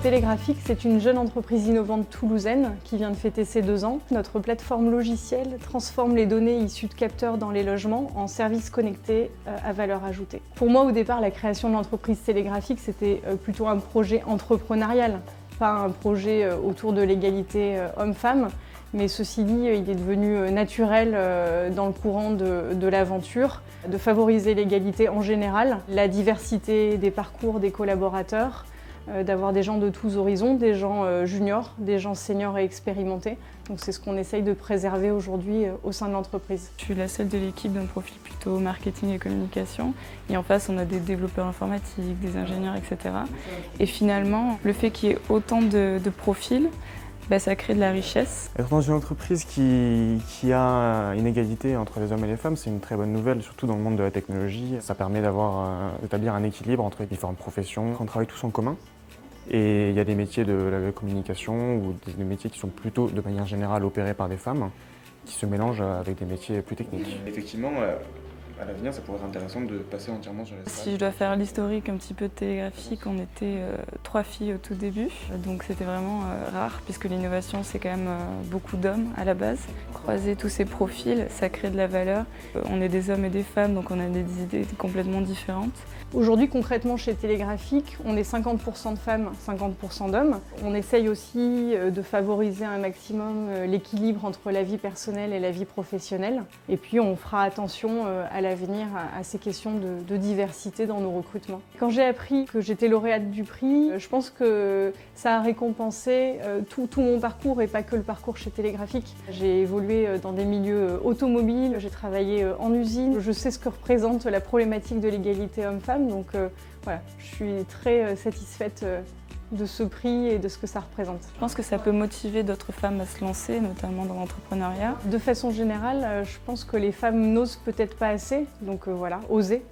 Télégraphique, c'est une jeune entreprise innovante toulousaine qui vient de fêter ses 2 ans. Notre plateforme logicielle transforme les données issues de capteurs dans les logements en services connectés à valeur ajoutée. Pour moi, au départ, la création de l'entreprise Télégraphique, c'était plutôt un projet entrepreneurial, pas un projet autour de l'égalité homme-femme. Mais ceci dit, il est devenu naturel dans le courant de l'aventure de favoriser l'égalité en général, la diversité des parcours des collaborateurs, d'avoir des gens de tous horizons, des gens juniors, des gens seniors et expérimentés. Donc c'est ce qu'on essaye de préserver aujourd'hui au sein de l'entreprise. Je suis la seule de l'équipe d'un profil plutôt marketing et communication. Et en face, on a des développeurs informatiques, des ingénieurs, etc. Et finalement, le fait qu'il y ait autant de profils, ça crée de la richesse. Être dans une entreprise qui a une égalité entre les hommes et les femmes, c'est une très bonne nouvelle, surtout dans le monde de la technologie. Ça permet d'établir un équilibre entre les différentes professions. On travaille tous en commun. Et il y a des métiers de la communication ou des métiers qui sont plutôt, de manière générale, opérés par des femmes, qui se mélangent avec des métiers plus techniques. Effectivement, à l'avenir, ça pourrait être intéressant de passer entièrement sur les salles. Si je dois faire l'historique un petit peu de Télégraphique, on était 3 filles au tout début, donc c'était vraiment rare puisque l'innovation c'est quand même beaucoup d'hommes à la base. Croiser tous ces profils, ça crée de la valeur. On est des hommes et des femmes, donc on a des idées complètement différentes. Aujourd'hui, concrètement, chez Télégraphique, on est 50% de femmes, 50% d'hommes. On essaye aussi de favoriser un maximum l'équilibre entre la vie personnelle et la vie professionnelle. Et puis, on fera attention à l'avenir à ces questions de diversité dans nos recrutements. Quand j'ai appris que j'étais lauréate du prix, je pense que ça a récompensé tout mon parcours et pas que le parcours chez Télégraphique. J'ai évolué dans des milieux automobiles, j'ai travaillé en usine. Je sais ce que représente la problématique de l'égalité homme-femme. Donc voilà, je suis très satisfaite de ce prix et de ce que ça représente. Je pense que ça peut motiver d'autres femmes à se lancer, notamment dans l'entrepreneuriat. De façon générale, je pense que les femmes n'osent peut-être pas assez, donc voilà, oser.